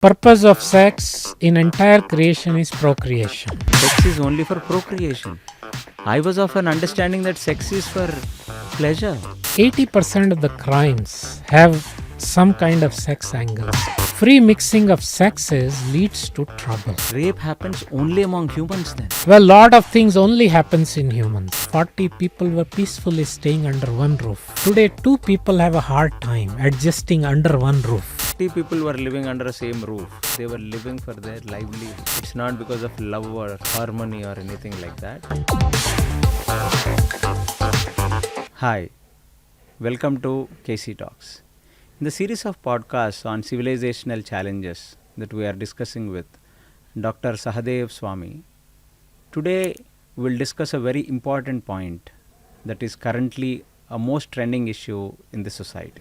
Purpose of sex in entire creation is procreation. Sex is only for procreation. I was of an understanding that sex is for pleasure. 80% of the crimes have some kind of sex angles. Free mixing of sexes leads to trouble. Rape happens only among humans then. Well, lot of things only happens in humans. 40 people were peacefully staying under one roof. Today, 2 people have a hard time adjusting under one roof. 50 people were living under the same roof. They were living for their livelihood. It's not because of love or harmony or anything like that. Hi, welcome to KC Talks. In the series of podcasts on civilizational challenges that we are discussing with Dr. Sahadeva Swami, today we will discuss a very important point that is currently a most trending issue in the society.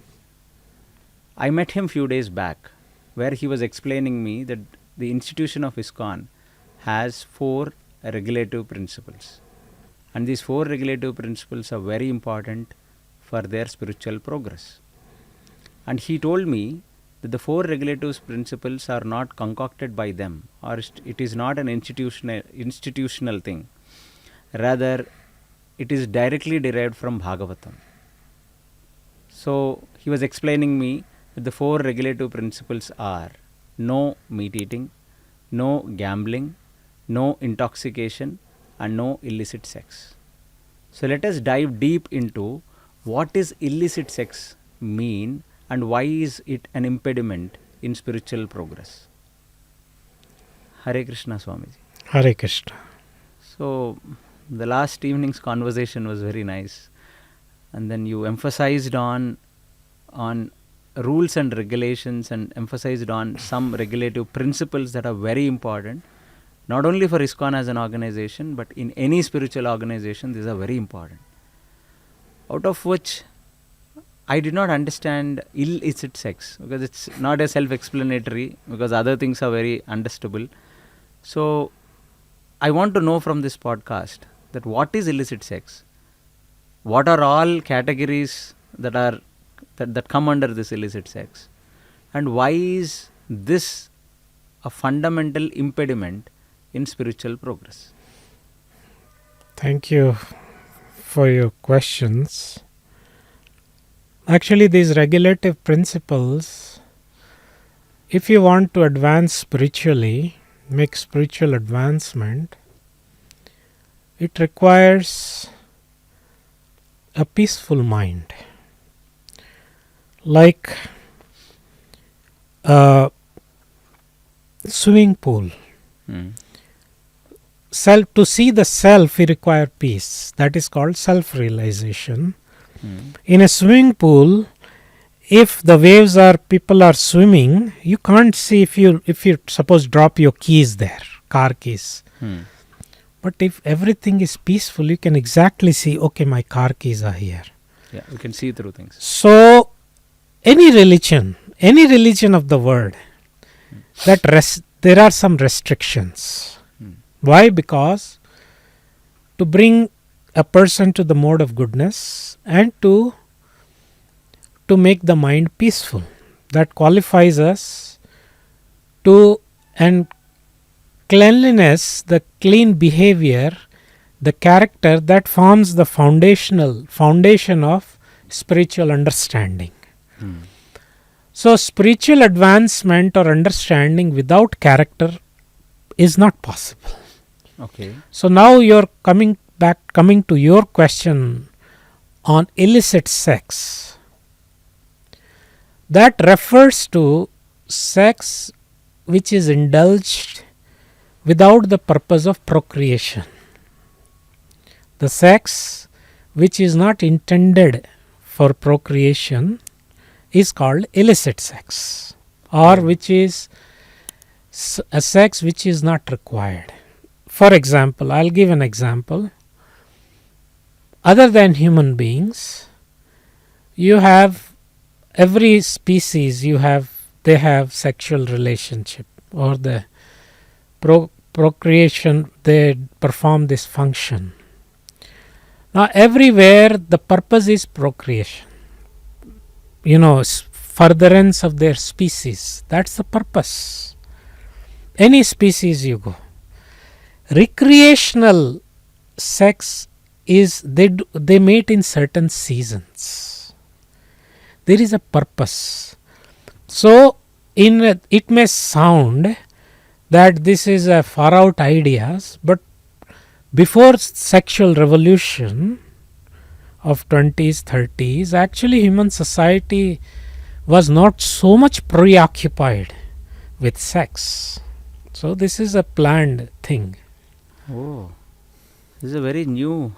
I met him few days back where he was explaining me that the institution of ISKCON has 4 regulative principles, and these 4 regulative principles are very important for their spiritual progress. And he told me that the 4 regulative principles are not concocted by them, or it is not an institutional thing. Rather, it is directly derived from Bhagavatam. So he was explaining me that the 4 regulative principles are no meat eating, no gambling, no intoxication, and no illicit sex. So let us dive deep into what is illicit sex mean and why is it an impediment in spiritual progress. Hare Krishna Swamiji. Hare Krishna. So the last evening's conversation was very nice, and then you emphasized on rules and regulations and emphasized on some regulative principles that are very important, not only for ISKCON as an organization, but in any spiritual organization. These are very important. Out of which I did not understand illicit sex, because it's not a self-explanatory, because other things are very understandable. So I want to know from this podcast that what is illicit sex, what are all categories that come under this illicit sex, and why is this a fundamental impediment in spiritual progress. Thank you for your questions. Actually, these regulative principles, if you want to advance spiritually, make spiritual advancement, it requires a peaceful mind. Like a swimming pool. To see the self, we require peace. That is called self-realization. In a swimming pool, if the waves people are swimming, you can't see if you suppose drop your keys there, car keys. But if everything is peaceful, you can exactly see, okay, my car keys are here. Yeah, you can see through things. So any religion of the world, there are some restrictions. Why? Because to bring a person to the mode of goodness and to make the mind peaceful. That qualifies us to, and cleanliness, the clean behavior, the character, that forms the foundation of spiritual understanding. So spiritual advancement or understanding without character is not possible. Okay. So now you're coming to your question on illicit sex. That refers to sex which is indulged without the purpose of procreation. The sex which is not intended for procreation is called illicit sex, or which is a sex which is not required. For example, I'll give an example. Other than human beings, you have every species, they have sexual relationship, or the procreation, they perform this function. Now everywhere the purpose is procreation. furtherance of their species. That's the purpose. Any species you go. Recreational sex is they mate in certain seasons. There is a purpose. So it may sound that this is a far out ideas, but before sexual revolution of 20s 30s, actually human society was not so much preoccupied with sex. So this is a planned thing. Oh, this is a very new,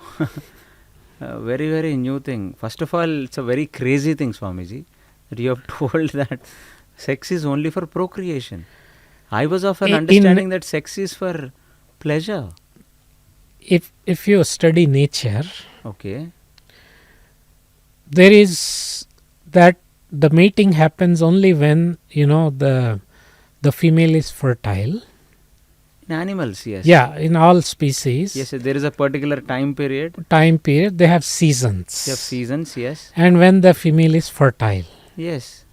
very, very new thing. First of all, it's a very crazy thing, Swamiji, that you have told that sex is only for procreation. I was of an understanding that sex is for pleasure. If you study nature, Okay. there is that the mating happens only when the female is fertile. In animals, yes. Yeah, in all species. Yes, there is a particular time period. They have seasons. They have seasons, yes. And when the female is fertile. Yes.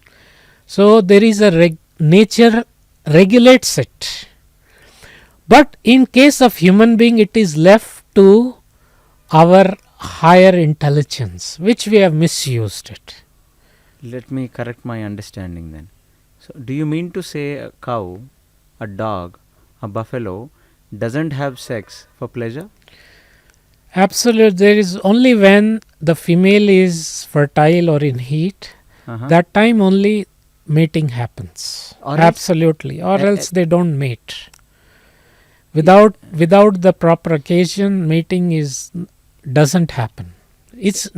So there is a nature regulates it. But in case of human being, it is left to our higher intelligence, which we have misused it. Let me correct my understanding then. So, do you mean to say a cow, a dog, a buffalo doesn't have sex for pleasure? Absolutely. There is only when the female is fertile or in heat, that time only mating happens. Or Absolutely. Or else they don't mate. Without the proper occasion, mating doesn't happen. It's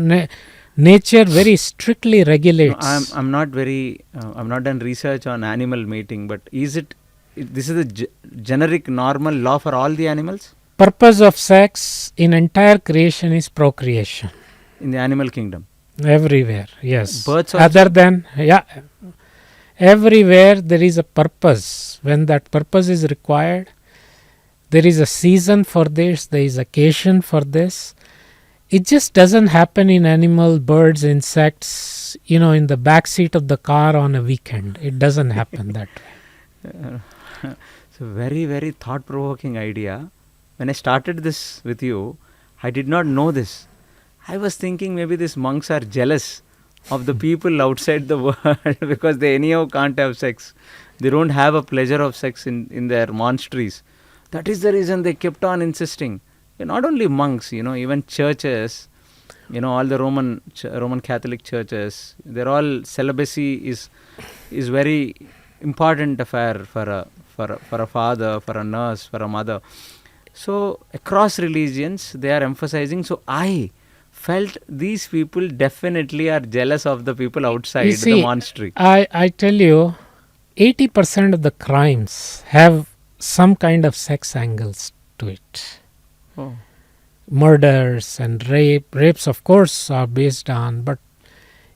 nature very strictly regulates. No, I'm not very. I've not done research on animal mating, but is it? This is a generic normal law for all the animals. Purpose of sex in entire creation is procreation. In the animal kingdom. Everywhere, yes. Birds also? Everywhere there is a purpose. When that purpose is required, there is a season for this, there is occasion for this. It just doesn't happen in animal, birds, insects, in the back seat of the car on a weekend. It doesn't happen that way. It's a very, very thought-provoking idea. When I started this with you, I did not know this. I was thinking maybe these monks are jealous of the people outside the world because they anyhow can't have sex. They don't have a pleasure of sex in their monasteries. That is the reason they kept on insisting. Not only monks, even churches, all the Roman Catholic churches, they're all celibacy is very important affair for a father, for a nurse, for a mother. So across religions, they are emphasizing. So I felt these people definitely are jealous of the people outside the monastery. I tell you, 80% of the crimes have some kind of sex angles to it. Oh. Murders and rapes of course are based on, but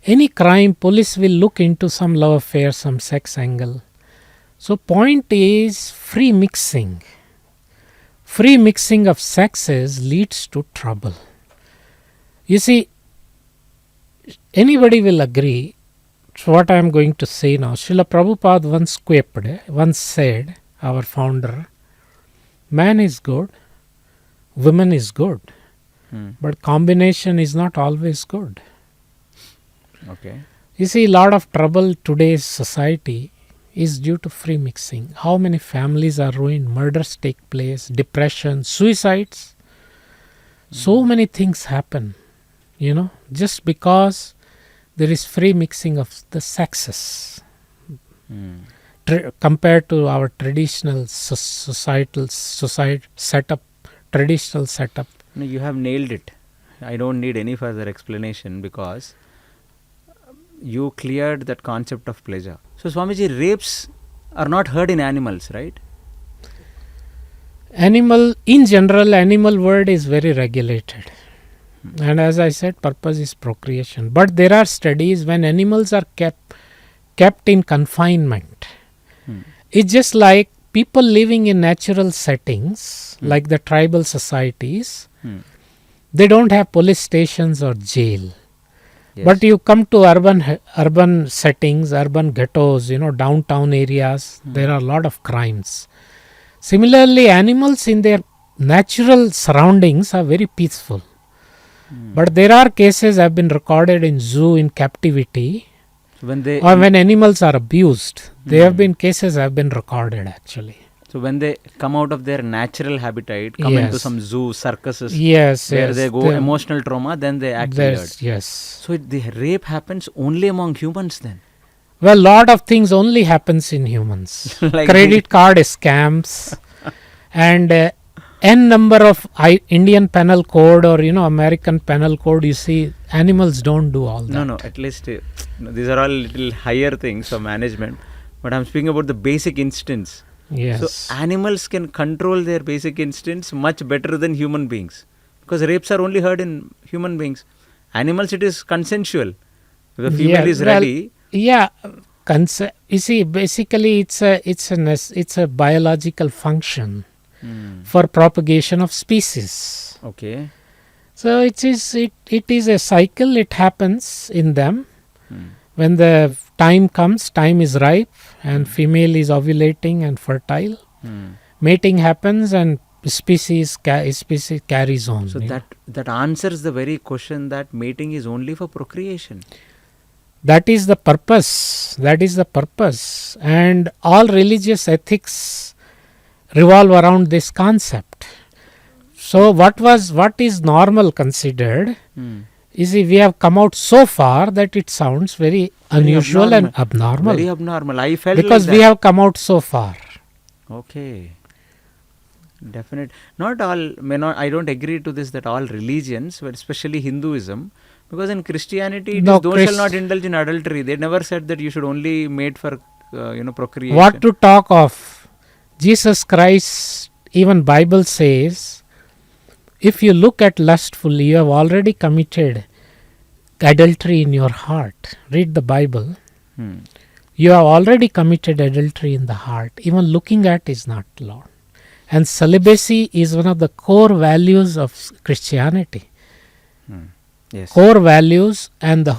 any crime, police will look into some love affair, some sex angle. So point is free mixing. Free mixing of sexes leads to trouble. You see, anybody will agree to what I am going to say now. Srila Prabhupada once said, our founder, man is good, woman is good, but combination is not always good. Okay. You see, a lot of trouble today's society is due to free mixing. How many families are ruined, murders take place, depression, suicides. So many things happen, just because there is free mixing of the sexes. Compared to our traditional societal setup, traditional setup. No, you have nailed it. I don't need any further explanation because you cleared that concept of pleasure. So Swamiji, rapes are not heard in animals, right? In general, animal world is very regulated. And as I said, purpose is procreation. But there are studies when animals are kept in confinement. It's just like people living in natural settings, like the tribal societies, they don't have police stations or jail. Yes. But you come to urban settings, urban ghettos, downtown areas, there are a lot of crimes. Similarly, animals in their natural surroundings are very peaceful. But there are cases have been recorded in zoo in captivity, So when they or when animals are abused. There have been cases have been recorded actually. So when they come out of their natural habitat, come into Yes. some zoo, circuses, Yes, where yes. they go emotional trauma, then they act weird. Yes. So the rape happens only among humans then. Well, lot of things only happens in humans. Like Credit card scams and n number of Indian penal code or American penal code. You see, animals don't do all that. No. At least these are all little higher things for management. But I'm speaking about the basic instincts. Yes. So animals can control their basic instincts much better than human beings, because rapes are only heard in human beings. Animals, it is consensual. If the female is ready. Yeah. You see, basically, it's a biological function for propagation of species. Okay. So it is a cycle. It happens in them. When the time comes, time is ripe, and female is ovulating and fertile. Mating happens, and species carries on. So that answers the very question that mating is only for procreation. That is the purpose. And all religious ethics revolve around this concept. So what is normal considered is we have come out so far that it sounds very unusual and abnormal. Very abnormal. I felt because like we that. have come out so far. Okay. Definite. Not all, I don't agree to this that all religions, but especially Hinduism, because in Christianity, it is thou shall not indulge in adultery. They never said that you should only mate for procreation. What to talk of? Jesus Christ, even Bible says, if you look at lustfully, you have already committed adultery in your heart. Read the Bible. You have already committed adultery in the heart. Even looking at is not allowed. And celibacy is one of the core values of Christianity. Yes. Core values, and the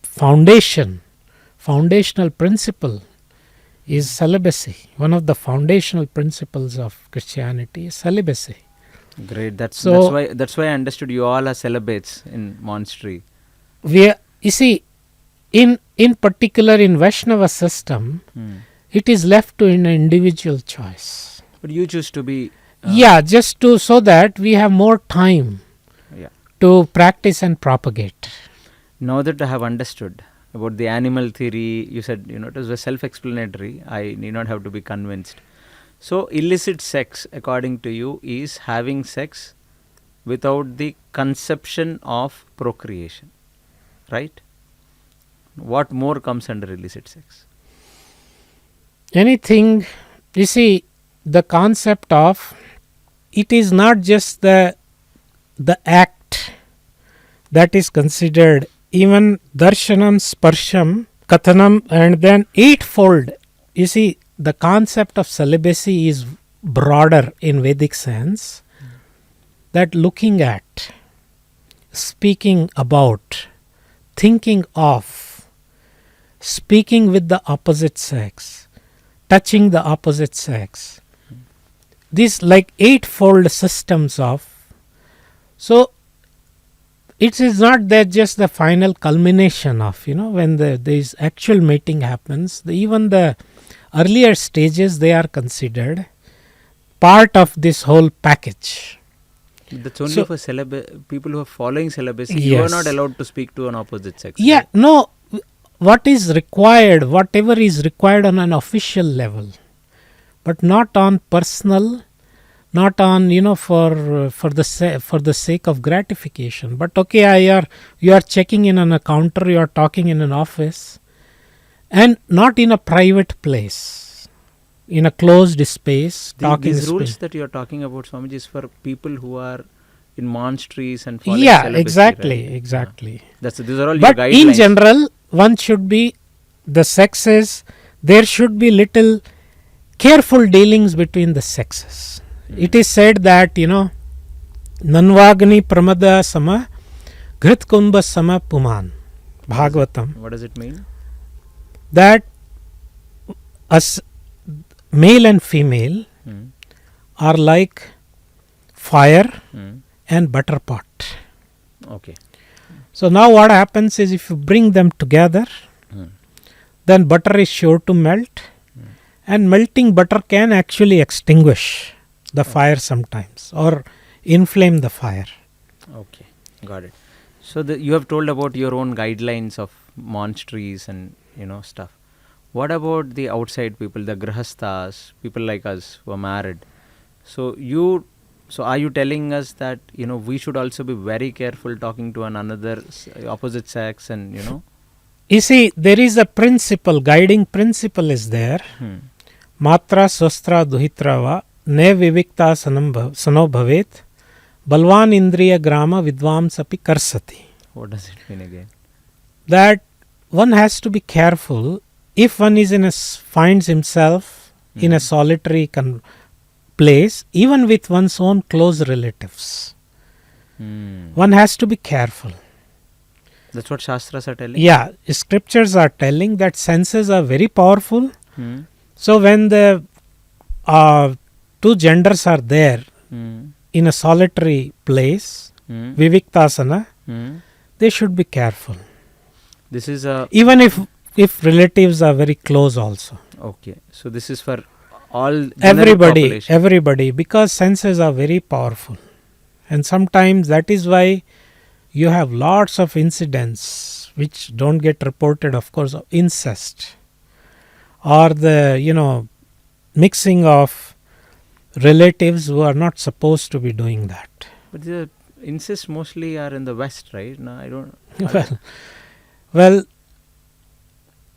foundational principle is celibacy. One of the foundational principles of Christianity is celibacy. Great. That's why I understood you all are celibates in monastery. You see, in particular in Vaishnava system, it is left to an individual choice. But you choose to be. So that we have more time to practice and propagate. Now that I have understood about the animal theory, you said it was self-explanatory. I need not have to be convinced. So illicit sex, according to you, is having sex without the conception of procreation, right? What more comes under illicit sex? Anything, you see, the concept of it is not just the act that is considered. Even darshanam, sparsham, kathanam, and then eightfold. You see, the concept of celibacy is broader in Vedic sense. That looking at, speaking about, thinking of, speaking with the opposite sex, touching the opposite sex. These like eightfold systems of. So it is not that just the final culmination of, when this actual mating happens, even the earlier stages, they are considered part of this whole package. That's only for people who are following celibacy. Yes. You are not allowed to speak to an opposite sex. Yeah, right? No. What is required, whatever is required on an official level, but not on personal, not on for the sake of gratification. But okay, you are checking in on a counter, you are talking in an office, and not in a private place, in a closed space. These rules that you are talking about, Swamiji, is for people who are in monasteries and following celibacy, exactly. These are all but your guidelines. In general, one should be the sexes. There should be little careful dealings between the sexes. It is said that, Nanvagni Pramada Sama Grit Kumbha Sama Puman, Bhagavatam, What does it mean? that as male and female Hmm. are like fire Hmm. and butter pot. Okay. So now what happens is if you bring them together, Hmm. then butter is sure to melt, and melting butter can actually extinguish the fire sometimes or inflame the fire. Okay, got it. So you have told about your own guidelines of monasteries and stuff. What about the outside people, the grahasthas, people like us who are married? So are you telling us that we should also be very careful talking to another opposite sex and You see, there is a principle, guiding principle is there. Matra swastra duhitrava ne vivikta sano bhavet balvan indriya grama vidvamsapi karsati. What does it mean again? That one has to be careful if one is finds himself in a solitary place, even with one's own close relatives. One has to be careful. That's what Shastras are telling? Yeah, scriptures are telling that senses are very powerful. So when the two genders are there in a solitary place, Viviktasana, they should be careful. This is even if relatives are very close also. Okay, so this is for all everybody, because senses are very powerful, and sometimes that is why you have lots of incidents which don't get reported, of course, of incest or the mixing of relatives who are not supposed to be doing that. But the incest mostly are in the West, right? No, I don't. Well,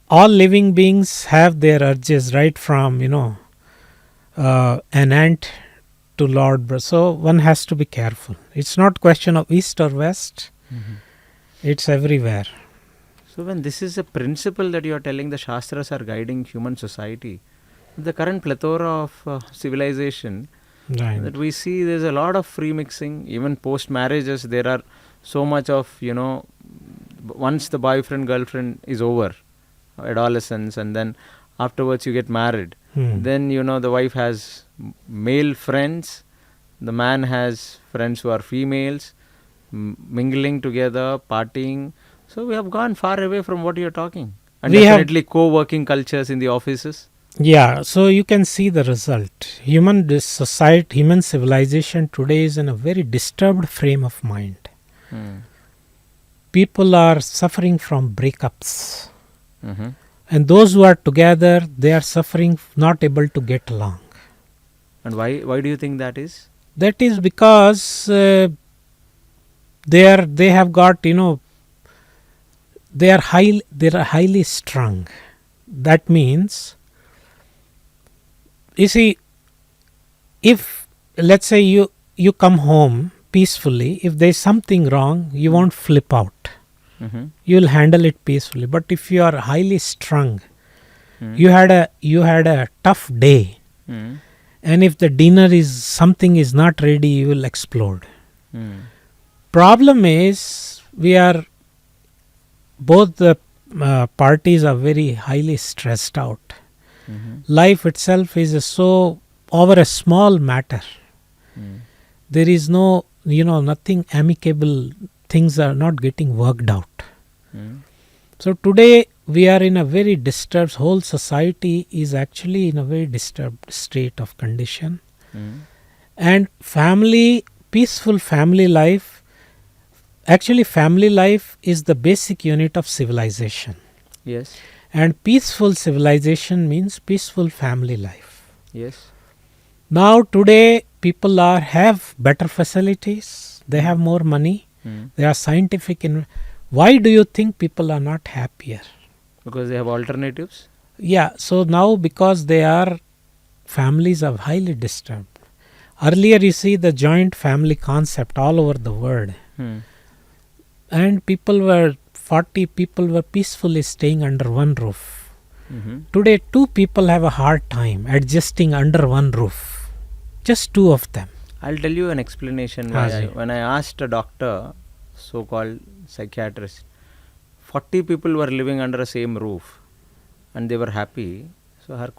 all living beings have their urges, right from an ant to Lord. So one has to be careful. It's not question of East or West. It's everywhere. So when this is a principle that you are telling the Shastras are guiding human society, the current plethora of civilization, Right. that we see, there's a lot of free mixing. Even post marriages, there are so much of once the boyfriend girlfriend is over, adolescence, and then afterwards you get married, then the wife has male friends, the man has friends who are females, mingling together, partying. So we have gone far away from what you are talking. And definitely co-working cultures in the offices. Yeah, so you can see the result. Human civilization today is in a very disturbed frame of mind. People are suffering from breakups. And those who are together, they are suffering, not able to get along. And why do you think that is? That is because they have got they are highly strung. That means, you see, if let's say you come home peacefully, if there is something wrong, you won't flip out. You will handle it peacefully. But if you are highly strung, you had a tough day, and if the dinner something is not ready, you will explode. Problem is, both the parties are very highly stressed out. Life itself is so over a small matter. There is nothing amicable. Things are not getting worked out. So today we are in a very disturbed, whole society is actually in a very disturbed state of condition. And peaceful family life, actually family life is the basic unit of civilization. Yes. And peaceful civilization means peaceful family life. Yes. Now today people have better facilities, they have more money, they are scientific. Why do you think people are not happier? Because they have alternatives? Yeah, so now because families are highly disturbed. Earlier you see the joint family concept all over the world. And 40 people were peacefully staying under one roof. Today 2 people have a hard time adjusting under one roof. Just 2 of them. I'll tell you an explanation. When I asked a doctor so-called psychiatrists, 40 people were living under the same roof and they were happy. So her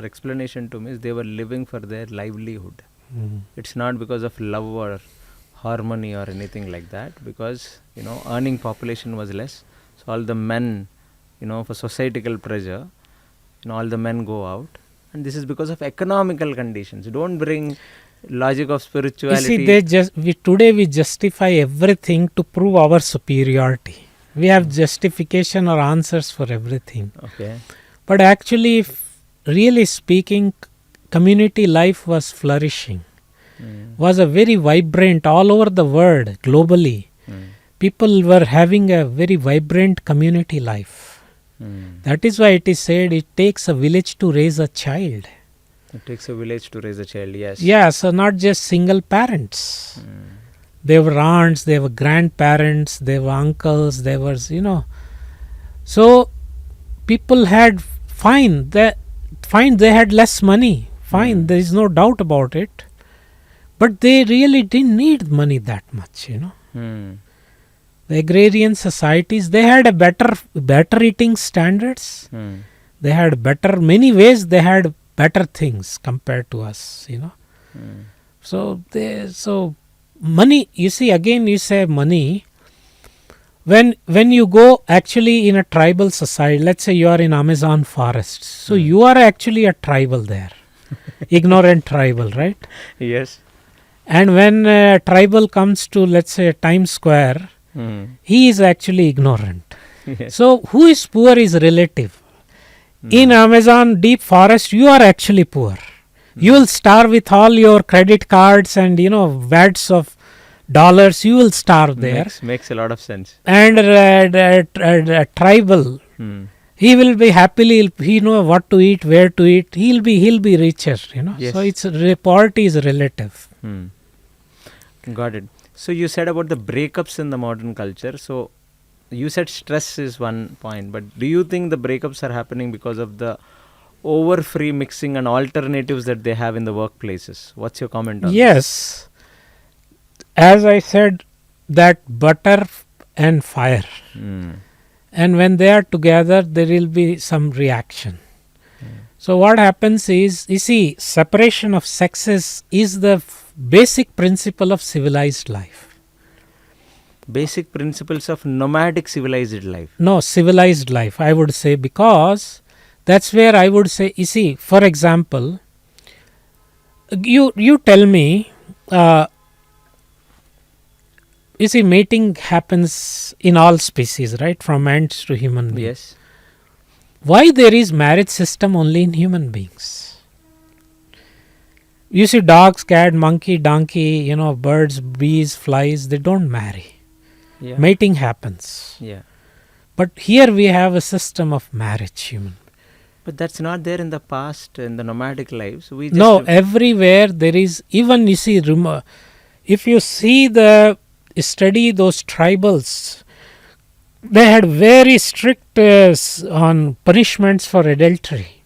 explanation to me is they were living for their livelihood. It's not because of love or harmony or anything like that, because earning population was less. So all the men, for societal pressure, all the men go out, and this is because of economical conditions. Don't bring logic of spirituality. You see, today we justify everything to prove our superiority. We have justification or answers for everything. Okay. But actually, really speaking, community life was flourishing, was a very vibrant all over the world, globally. People were having a very vibrant community life. That is why it is said it takes a village to raise a child. It takes a village to raise a child, yes. Yeah, so not just single parents. They were aunts, they were grandparents, they were uncles, they were, So people had, they had less money. Fine, there is no doubt about it. But they really didn't need money that much, The agrarian societies, they had a better eating standards. They had many ways they had better things compared to us, So money, you see, again you say money. When you go actually in a tribal society, let's say you are in Amazon forest, so you are actually a tribal there, ignorant tribal, right? Yes. And when a tribal comes to, let's say, Times Square, he is actually ignorant. Yes. So who is poor is relative. In Amazon deep forest, you are actually poor. You will starve with all your credit cards and wads of dollars. You will starve there. Makes a lot of sense. And a tribal, he will be happily. He know what to eat, where to eat. He'll be richer. Yes. So poverty is relative. Got it. So you said about the breakups in the modern culture. So you said stress is one point, but do you think the breakups are happening because of the over free mixing and alternatives that they have in the workplaces? What's your comment on Yes. As I said, that butter and fire. And when they are together, there will be some reaction. So what happens is, you see, separation of sexes is the basic principle of civilized life. Basic principles of nomadic civilized life. No, civilized life, I would say, because that's where I would say, you see, for example, you tell me, you see, mating happens in all species, right? From ants to human beings. Yes. Why there is marriage system only in human beings? You see, dogs, cat, monkey, donkey, birds, bees, flies, they don't marry. Yeah. Mating happens. Yeah. But here we have a system of marriage, human. But that's not there in the past, in the nomadic lives. No, everywhere there is, even you see, if you study those tribals, they had very strict on punishments for adultery.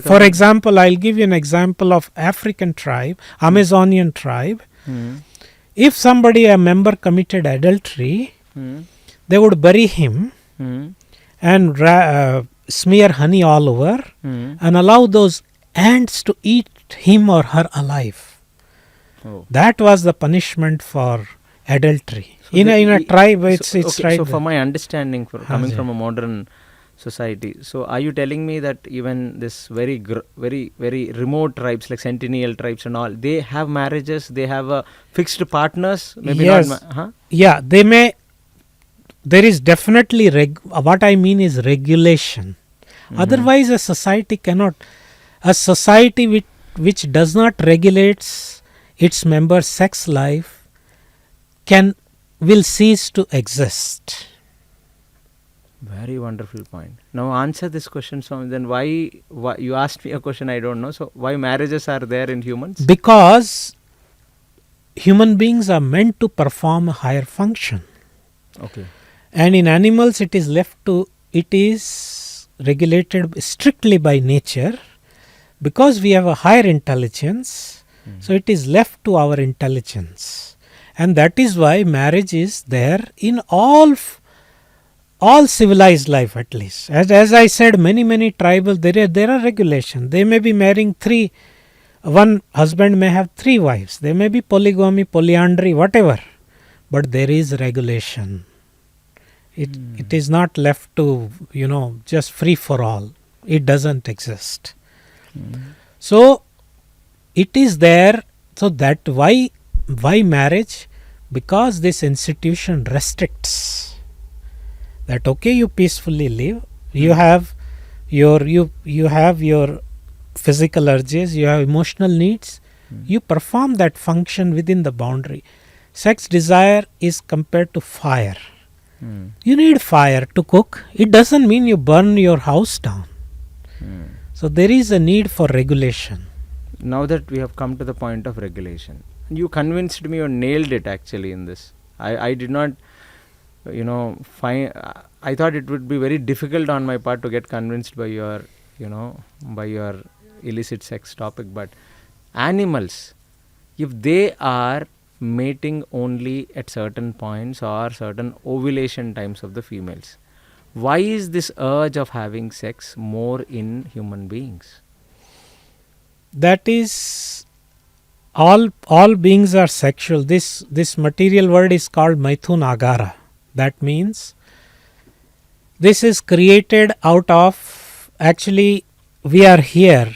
For example, I'll give you an example of African tribe, Amazonian tribe. If somebody, a member, committed adultery, they would bury him and smear honey all over and allow those ants to eat him or her alive. Oh. That was the punishment for adultery. So in a tribe, it's right. So for my understanding, coming from a modern society, so are you telling me that even this very remote tribes like Sentinel tribes and all, they have marriages, they have fixed partners? Maybe yes. not. Yeah, they may. There is definitely what I mean is regulation. Otherwise, a society cannot. A society which does not regulate its members' sex life will cease to exist. Very wonderful point. Now answer this question. So then why you asked me a question I don't know. So why marriages are there in humans? Because human beings are meant to perform a higher function. Okay. And in animals it is regulated strictly by nature. Because we have a higher intelligence, so it is left to our intelligence. And that is why marriage is there in all civilized life, at least. As I said, many tribal, there are regulations. They may be marrying one husband may have 3 wives. There may be polygamy, polyandry, whatever. But there is regulation. It is not left to, just free for all. It doesn't exist. So it is there. So that why marriage? Because this institution restricts that. Okay, you peacefully live. You have your physical urges. You have emotional needs. You perform that function within the boundary. Sex desire is compared to fire. You need fire to cook. It doesn't mean you burn your house down. So there is a need for regulation. Now that we have come to the point of regulation, you convinced me or nailed it actually in this. I did not, I thought it would be very difficult on my part to get convinced by your illicit sex topic. But animals, if they are mating only at certain points or certain ovulation times of the females, why is this urge of having sex more in human beings? That is, all beings are sexual. This material word is called Maithun Agara. That means this is created out of, actually we are here.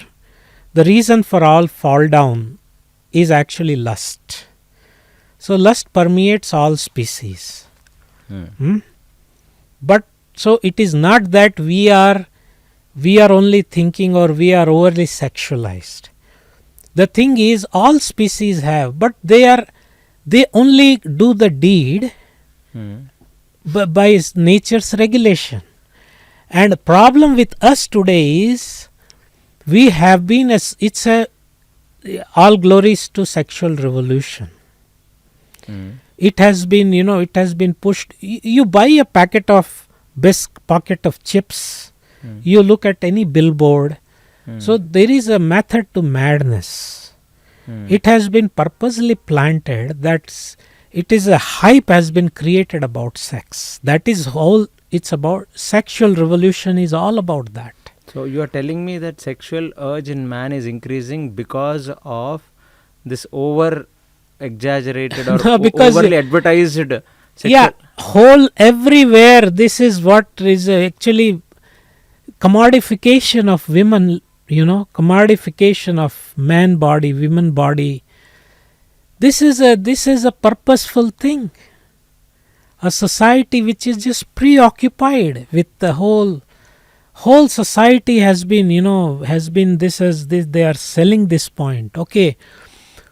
The reason for all fall down is actually lust. So lust permeates all species. But so it is not that we are only thinking or we are overly sexualized. The thing is, all species have, but they only do the deed by nature's regulation. And the problem with us today is we have been all glories to sexual revolution. It has been pushed. You buy a packet of chips. You look at any billboard. So there is a method to madness. It has been purposely planted that it is a hype has been created about sex. That is all it's about. Sexual revolution is all about that. So you are telling me that sexual urge in man is increasing because of this over exaggerated or overly advertised sexual... everywhere this is what is actually commodification of women, commodification of man body, women body. This is a purposeful thing. A society which is just preoccupied with the whole society has been they are selling this point. Okay,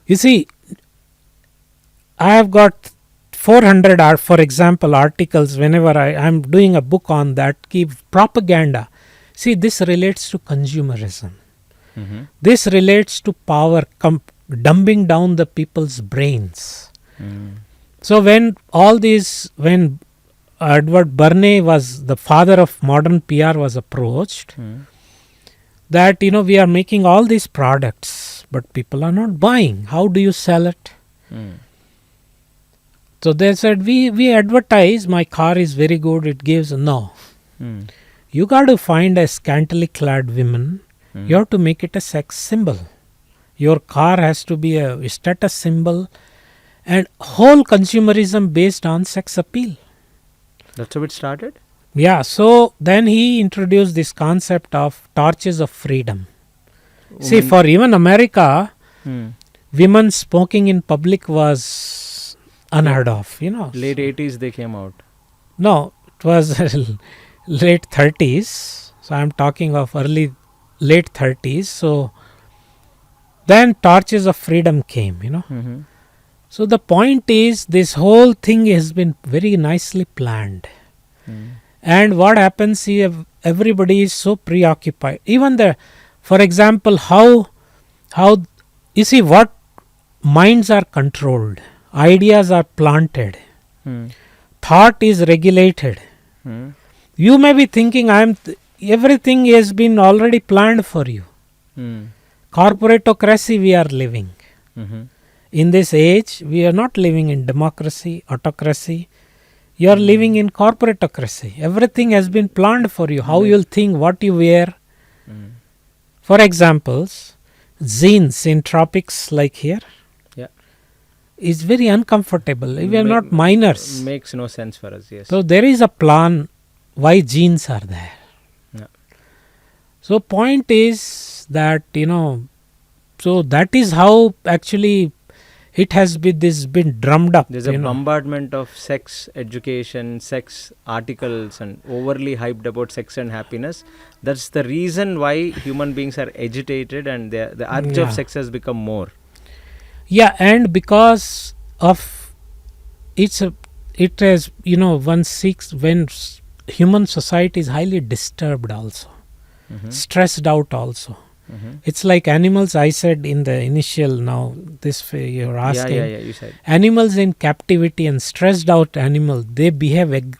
you see, I have got 400 for example articles. Whenever I am doing a book on that, propaganda. See, this relates to consumerism. This relates to power, dumbing down the people's brains. So when Edward Burney was the father of modern PR was approached, that we are making all these products, but people are not buying. How do you sell it? So they said, we advertise, my car is very good, it gives. No. You got to find a scantily clad woman. You have to make it a sex symbol. Your car has to be a status symbol, and whole consumerism based on sex appeal. That's how it started? Yeah, so then he introduced this concept of torches of freedom. See, for even America, women smoking in public was unheard of, Late 80s they came out. No, it was late 30s. So I'm talking of late 30s. So then torches of freedom came, So the point is, this whole thing has been very nicely planned. And what happens here, everybody is so preoccupied. Even for example, how you see what minds are controlled, ideas are planted, thought is regulated. You may be thinking, everything has been already planned for you. Corporatocracy we are living. In this age, we are not living in democracy, autocracy. You are living in corporatocracy. Everything has been planned for you. How you'll think, what you wear. For examples, jeans in tropics like here is very uncomfortable. We are not minors. Makes no sense for us, yes. So there is a plan why jeans are there. Yeah. So point is that, so that is how actually it has been drummed up. There's a bombardment of sex education, sex articles, and overly hyped about sex and happiness. That's the reason why human beings are agitated, and the urge of sex has become more. Yeah, and because of it has, one seeks when human society is highly disturbed also, stressed out also. It's like animals. I said in the initial, now this you're asking. Yeah, you said. Animals in captivity and stressed out animals, they behave,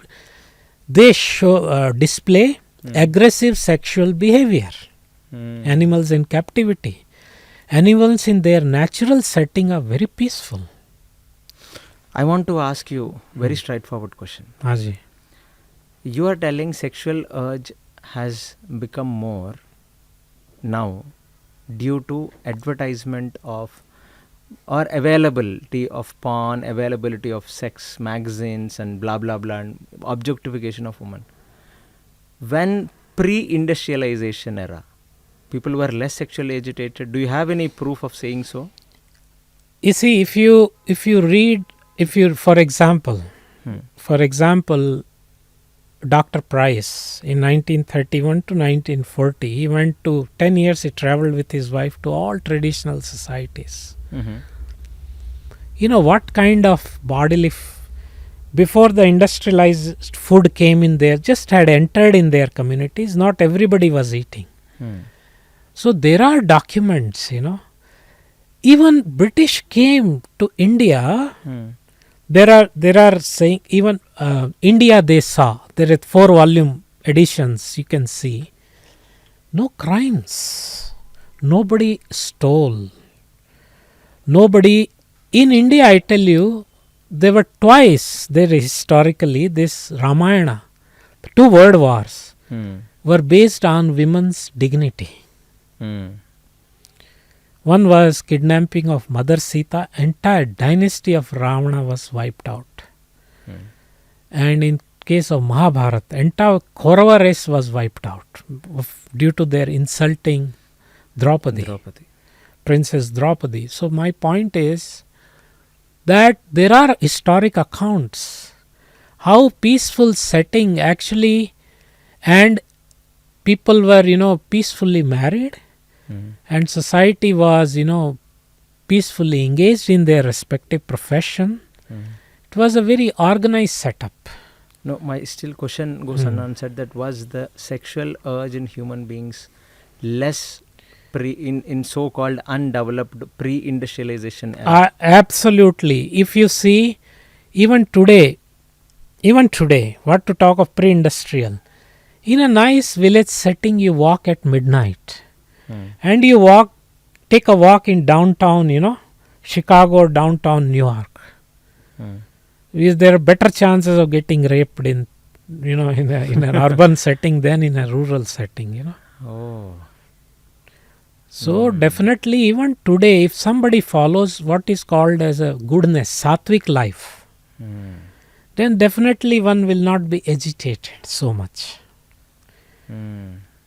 they show, display aggressive sexual behavior. Animals in captivity. Animals in their natural setting are very peaceful. I want to ask you a very straightforward question. Haji. You are telling sexual urge has become more now due to advertisement of or availability of porn, availability of sex magazines and blah blah blah, and objectification of women. When pre-industrialization era, people were less sexually agitated. Do you have any proof of saying so? You see, if you read, for example, Dr. Price in 1931 to 1940, he went to 10 years. He traveled with his wife to all traditional societies. What kind of bodily before the industrialized food came in there, just had entered in their communities. Not everybody was eating. So there are documents. Even British came to India. There are saying even India they saw. There are 4-volume editions. You can see no crimes. Nobody stole. Nobody in India. I tell you, there were twice there historically this Ramayana, 2 world wars were based on women's dignity. One was kidnapping of Mother Sita. Entire dynasty of Ravana was wiped out. And in case of Mahabharata, entire Kaurava race was wiped out due to their insulting Draupadi. Princess Draupadi. So my point is that there are historic accounts how peaceful setting actually, and people were peacefully married. And society was, peacefully engaged in their respective profession. It was a very organized setup. No, my still question goes unanswered. That was the sexual urge in human beings less in so-called undeveloped pre-industrialization era? Absolutely. If you see, even today, what to talk of pre-industrial? In a nice village setting, you walk at midnight. And you take a walk in downtown, Chicago or downtown New York. There are better chances of getting raped in an urban setting than in a rural setting. So definitely even today, if somebody follows what is called as a goodness, sattvic life, then definitely one will not be agitated so much.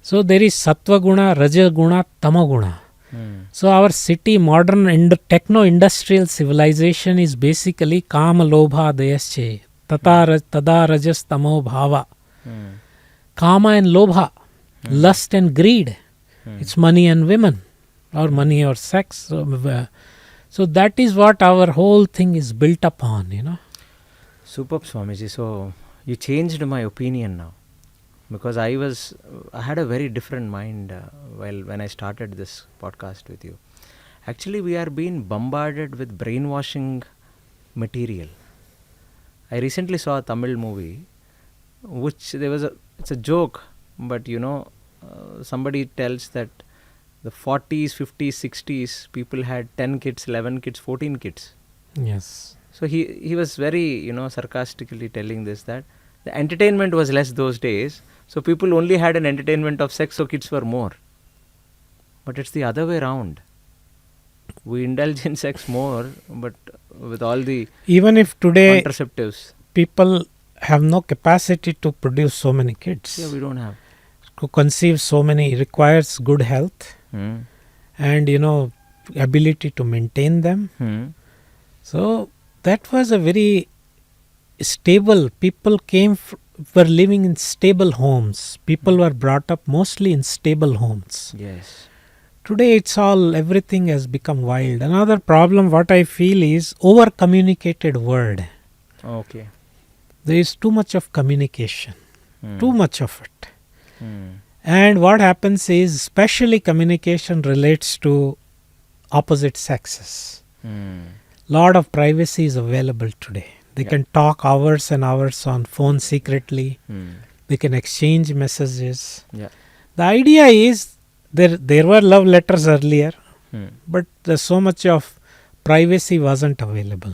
So there is sattva guna, raja guna, tama guna. So our city, modern techno-industrial civilization is basically kama lobha dayasche, tada rajas tamo bhava. Kama and lobha, lust and greed. It's money and women, or money or sex. So that is what our whole thing is built upon. Superb, Swamiji. So you changed my opinion now. Because I had a very different mind when I started this podcast with you. Actually, we are being bombarded with brainwashing material. I recently saw a Tamil movie, which it's a joke, but somebody tells that the 40s, 50s, 60s, people had 10 kids, 11 kids, 14 kids. Yes. So he was very, sarcastically telling this, that the entertainment was less those days. So people only had an entertainment of sex, so kids were more. But it's the other way around. We indulge in sex more, but with all the Even if today contraceptives. people have no capacity to produce so many kids, Yeah, we don't have. to conceive so many, requires good health and ability to maintain them. So that was a very stable. People were living in stable homes. People were brought up mostly in stable homes. Yes. Today everything has become wild. Another problem what I feel is over communicated word. Okay. There is too much of communication, too much of it. Hmm. And what happens is, especially communication relates to opposite sexes. Lot of privacy is available today. They can talk hours and hours on phone secretly. They can exchange messages. Yeah. The idea is, there were love letters earlier, but so much of privacy wasn't available.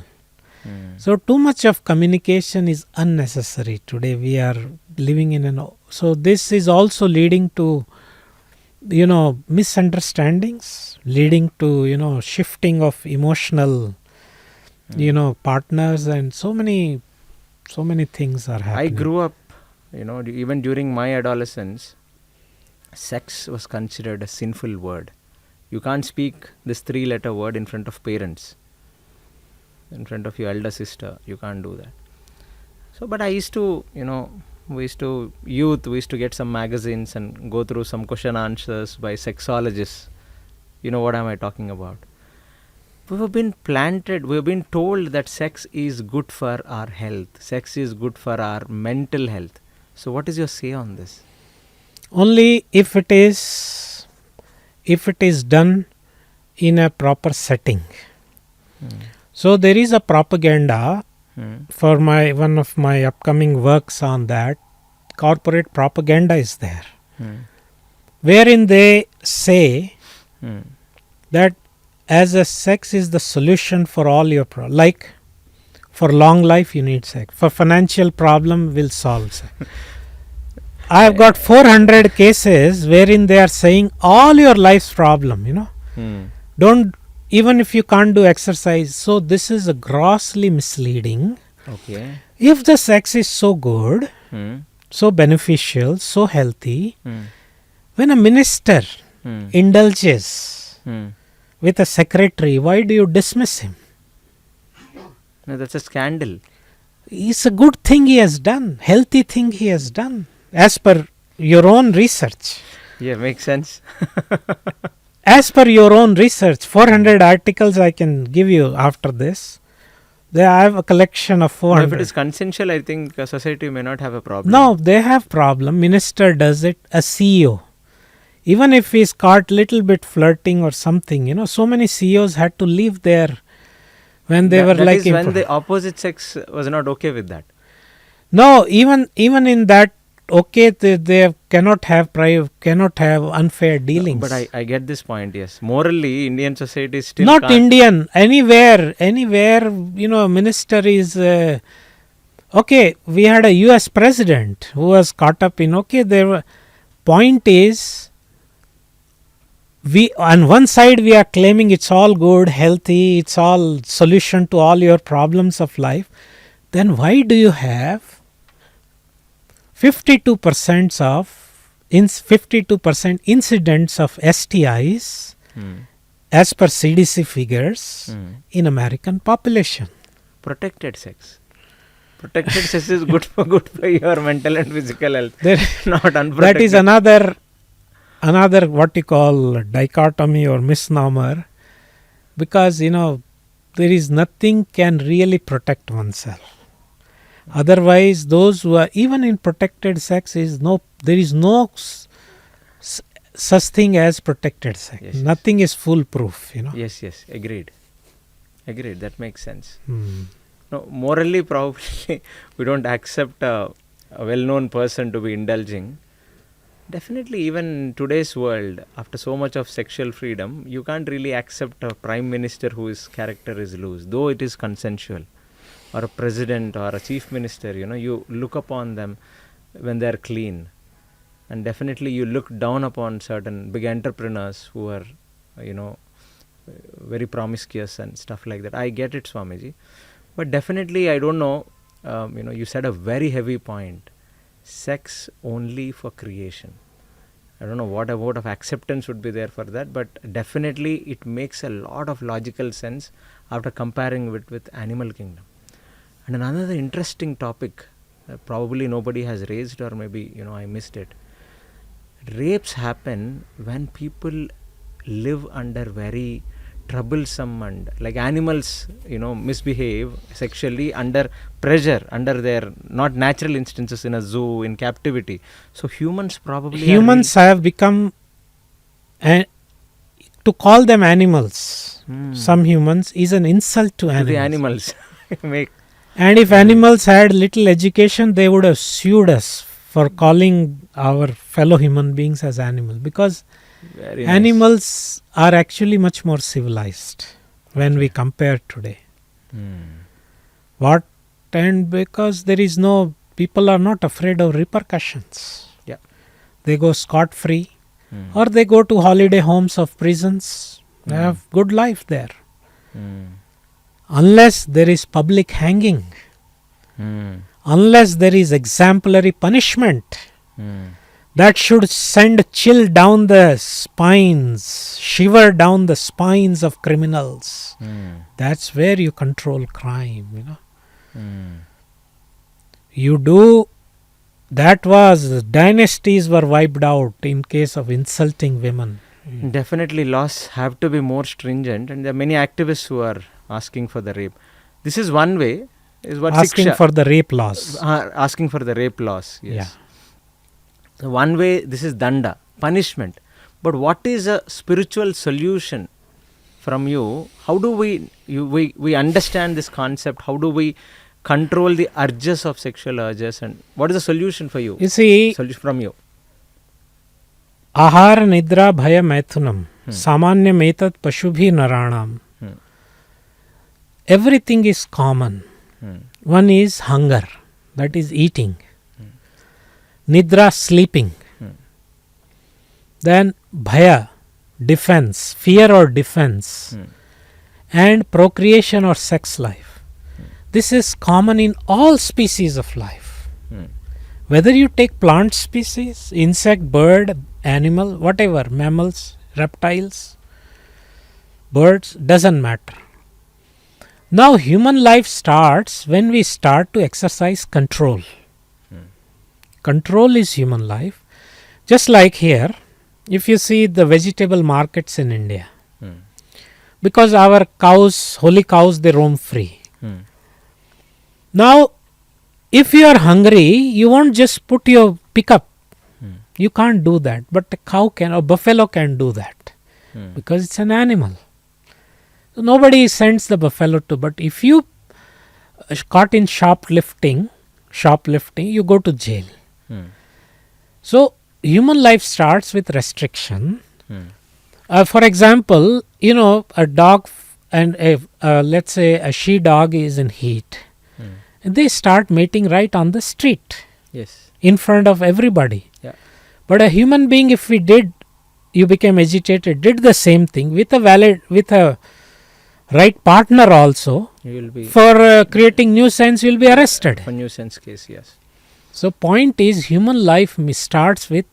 So too much of communication is unnecessary. Today we are living in so this is also leading to misunderstandings, leading to shifting of emotional partners, and so many things are happening. I grew up, even during my adolescence, sex was considered a sinful word. You can't speak this 3-letter word in front of parents, in front of your elder sister. You can't do that. So, but I used to, we used to get some magazines and go through some question answers by sexologists. You know what am I talking about? We have been told that sex is good for our health. Sex is good for our mental health. So what is your say on this? Only if it is done in a proper setting. So there is a propaganda for one of my upcoming works on that. Corporate propaganda is there, wherein they say that as a sex is the solution for all your problems. Like for long life you need sex. For financial problem will solve sex. I have got 400 cases wherein they are saying all your life's problem, don't, even if you can't do exercise. So this is a grossly misleading. Okay. If the sex is so good, so beneficial, so healthy, when a minister indulges with a secretary, why do you dismiss him? No, that's a scandal. It's a good thing he has done, healthy thing he has done, as per your own research. Yeah, makes sense. As per your own research, 400 articles I can give you after this. I have a collection of 400. If it is consensual, I think society may not have a problem. No, they have problem. Minister does it, a CEO. Even if he's caught little bit flirting or something, so many CEOs had to leave there when they were that like... is when the opposite sex was not okay with that. No, even in that, okay, they cannot have unfair dealings. But I get this point, yes. Morally, Indian society still not can't. Indian, anywhere, minister is... okay, we had a US president who was caught up in... point is... on one side we are claiming it's all good, healthy, it's all solution to all your problems of life. Then why do you have 52% incidents of STIs as per CDC figures in American population? Protected sex. Protected sex is good for your mental and physical health. Not unprotected. That is another what you call dichotomy or misnomer, because there is nothing can really protect oneself. Otherwise, those who are even in protected sex there is no such thing as protected sex. Yes, nothing is foolproof. Yes, agreed. That makes sense. No, morally, probably we don't accept a well-known person to be indulging. Definitely, even in today's world, after so much of sexual freedom, you can't really accept a prime minister whose character is loose, though it is consensual, or a president or a chief minister. You look upon them when they are clean, and definitely you look down upon certain big entrepreneurs who are, you know, very promiscuous and stuff like that. I get it, Swamiji, but definitely I don't know. You said a very heavy point. Sex only for creation. I don't know what amount of acceptance would be there for that, but definitely it makes a lot of logical sense after comparing it with animal kingdom. And another interesting topic, probably nobody has raised, or maybe I missed it. Rapes happen when people live under very troublesome and like animals misbehave sexually under pressure, under their not natural instances in a zoo, in captivity. So humans have become to call them animals. Some humans is an insult to animals. The animals. And if animals had little education, they would have sued us for calling our fellow human beings as animals, because very animals are actually much more civilized when we compare today. What? And because there is people are not afraid of repercussions. Yeah. They go scot-free, or they go to holiday homes of prisons. They have good life there. Unless there is public hanging, unless there is exemplary punishment, that should send chill down the spines, shiver down the spines of criminals. That's where you control crime, You do, that was, dynasties were wiped out in case of insulting women. Definitely laws have to be more stringent, and there are many activists who are asking for the rape. This is one way, is what asking for the rape laws. Asking for the rape laws, yes. Yeah. So one way, this is danda, punishment. But what is a spiritual solution from you? How do we understand this concept? How do we control the urges of sexual urges, and what is the solution for you? You see, solution from you. Ahara nidra bhaya maithunam samanyam etat pashubhi naranam. Everything is common. One is hunger, that is eating. Nidra, sleeping. Then bhaya, defense, fear or defense. And procreation or sex life. This is common in all species of life. Whether you take plant species, insect, bird, animal, whatever, mammals, reptiles, birds, doesn't matter. Now human life starts when we start to exercise control. Control is human life. Just like here, if you see the vegetable markets in India, because our cows, holy cows, they roam free. Now, if you are hungry, you won't just pick up. You can't do that. But a cow can, or buffalo can do that, because it's an animal. So nobody sends the buffalo to, but if you caught in shoplifting, you go to jail. So human life starts with restriction. For example, a dog and let's say a she dog is in heat. And they start mating right on the street. Yes. In front of everybody. Yeah. But a human being, if you became agitated, did the same thing with a right partner also, you will be for creating nuisance, you will be arrested. For nuisance case, yes. So point is, human life starts with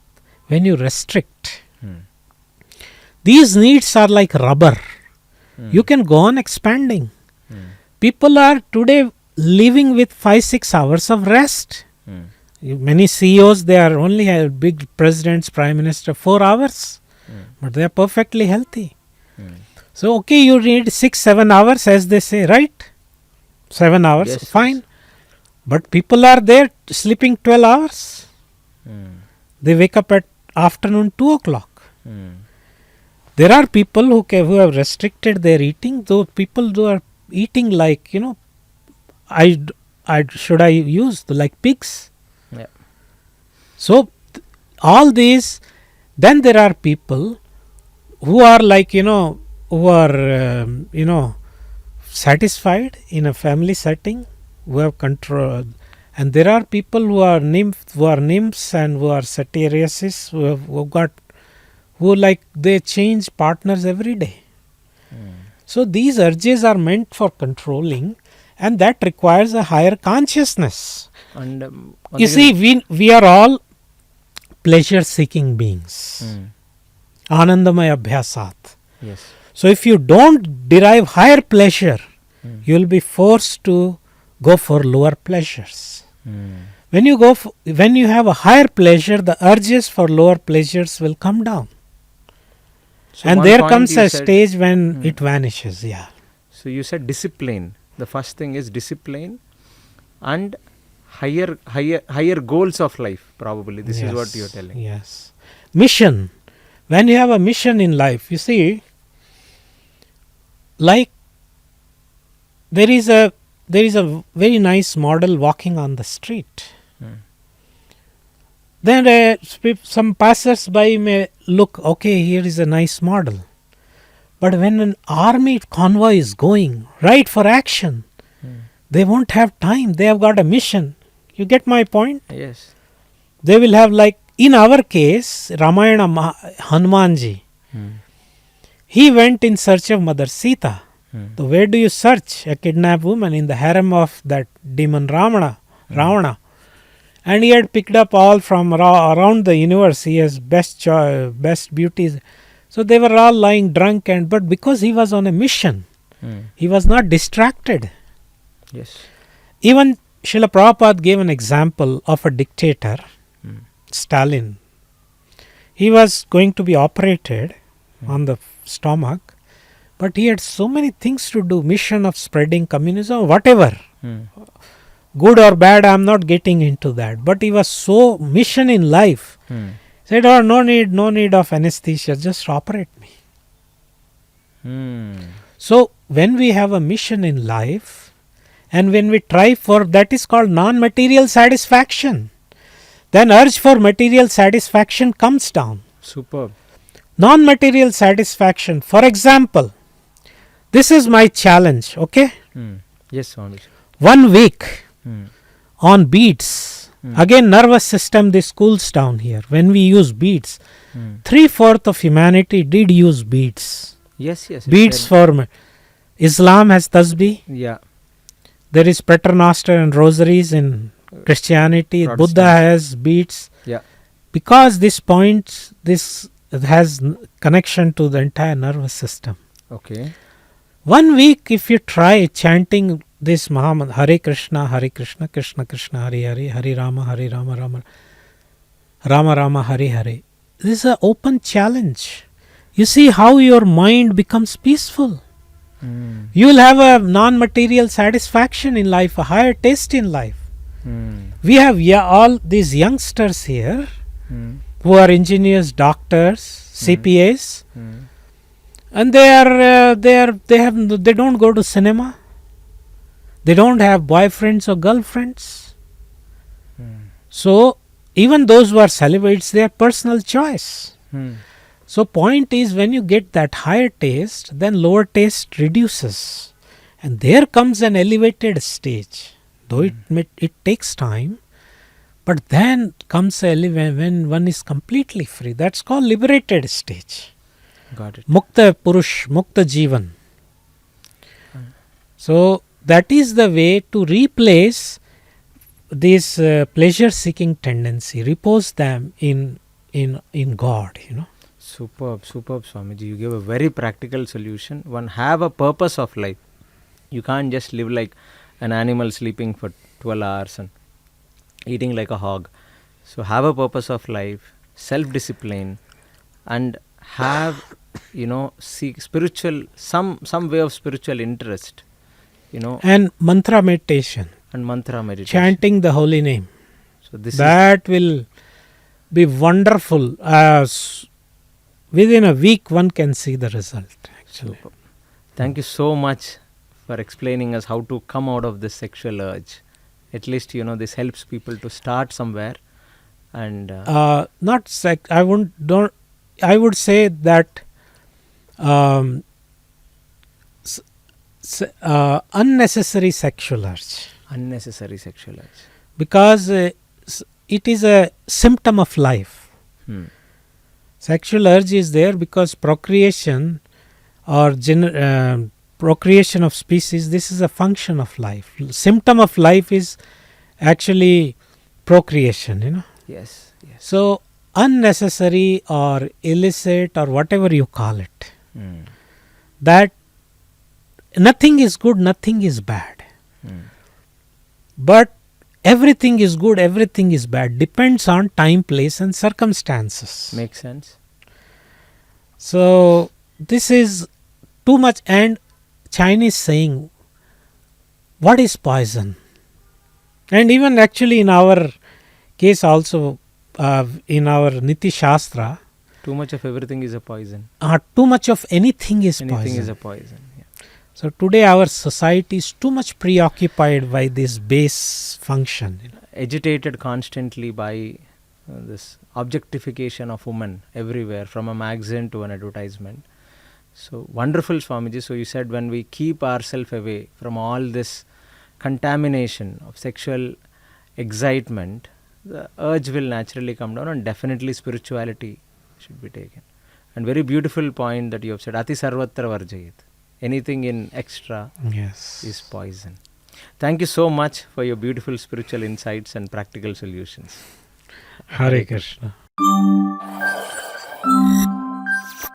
when you restrict. These needs are like rubber. You can go on expanding. People are today living with 5-6 hours of rest. Many CEOs, they are only big presidents, prime minister, 4 hours. But they are perfectly healthy. So, okay, you need 6-7 hours, as they say, right? 7 hours, yes, fine. But people are there sleeping 12 hours. They wake up at afternoon 2 o'clock. There are people who have restricted their eating. Those people who are eating like, should I use like pigs? Yeah. So all these, then there are people who are like, who are, satisfied in a family setting, who have control. And there are people who are nymphs and who are satyriasis, who like they change partners every day. So these urges are meant for controlling, and that requires a higher consciousness. And You see, we are all pleasure seeking beings. Anandamaya abhyasat. yes. So if you don't derive higher pleasure, you will be forced to go for lower pleasures. When you have a higher pleasure, the urges for lower pleasures will come down. So And one there point comes you a said- stage when it vanishes. Yeah. So you said discipline. The first thing is discipline and higher goals of life. Probably this is what you're telling. Yes. Mission. When you have a mission in life, you see, like there is a very nice model walking on the street. Then some passers-by may look, okay, here is a nice model. But when an army convoy is going right for action, they won't have time. They have got a mission. You get my point? Yes. They will have, like in our case, Ramayana Hanumanji. He went in search of Mother Sita. So where do you search a kidnapped woman? In the harem of that demon Ravana. And he had picked up all from around the universe. He has best beauties. So they were all lying drunk, but because he was on a mission, he was not distracted. Yes. Even Srila Prabhupada gave an example of a dictator, Stalin. He was going to be operated on the stomach, but he had so many things to do, mission of spreading communism, whatever. Good or bad, I am not getting into that. But he was so mission in life. Said, oh, no need of anesthesia, just operate me. So when we have a mission in life, and when we try for, that is called non-material satisfaction, then urge for material satisfaction comes down. Superb. Non-material satisfaction, for example, this is my challenge, okay? Yes, Swami. 1 week on beads. Again, nervous system, this cools down here. When we use beads, 3/4 of humanity did use beads. Yes. Beads for Islam has tasbih. Yeah. There is paternoster and rosaries in Christianity. Protestant. Buddha has beads. Yeah. Because this has connection to the entire nervous system. Okay. 1 week, if you try chanting this Muhammad, Hare Krishna, Krishna Krishna, Hare Hare, Hare Rama, Rama Rama, Hare Hare. This is an open challenge. You see how your mind becomes peaceful. You will have a non-material satisfaction in life, a higher taste in life. We have all these youngsters here who are engineers, doctors, CPAs, and they don't go to cinema. They don't have boyfriends or girlfriends. So even those who are celibates, their personal choice. So point is, when you get that higher taste, then lower taste reduces, and there comes an elevated stage. Though it takes time, but then comes when one is completely free. That's called liberated stage. Got it. Mukta Purush, Mukta Jivan. So that is the way to replace this pleasure-seeking tendency. Repose them in God. Superb, Swamiji. You gave a very practical solution. One have a purpose of life. You can't just live like an animal sleeping for 12 hours and eating like a hog. So have a purpose of life, self-discipline, and have, seek spiritual, some way of spiritual interest, And mantra meditation. and mantra meditation. Chanting the holy name. So this That will be wonderful. Within a week, one can see the result. Actually, Super. Thank you so much for explaining us how to come out of this sexual urge. At least, this helps people to start somewhere And not sex. I would say that um, unnecessary sexual urge, unnecessary sexual urge. because it is a symptom of life. Hmm. Sexual urge is there because procreation or procreation of species. This is a function of life. Symptom of life is actually procreation. Yes, yes. So unnecessary or illicit or whatever you call it, Hmm. that nothing is good, nothing is bad, Hmm. but everything is good, everything is bad, depends on time, place and circumstances. Makes sense. So this is too much. And Chinese saying, what is poison? And even actually in our case also, in our Niti Shastra, Too much of everything is a poison. too much of anything is Anything poison. is a poison. Yeah. So today our society is too much preoccupied by this base function. Agitated constantly by this objectification of women everywhere, from a magazine to an advertisement. So wonderful, Swamiji. So you said when we keep ourselves away from all this contamination of sexual excitement, the urge will naturally come down, and definitely spirituality should be taken. And very beautiful point that you have said, Ati Sarvatra Varjayet. Anything in extra Yes. is poison. Thank you so much for your beautiful spiritual insights and practical solutions. Hare Krishna.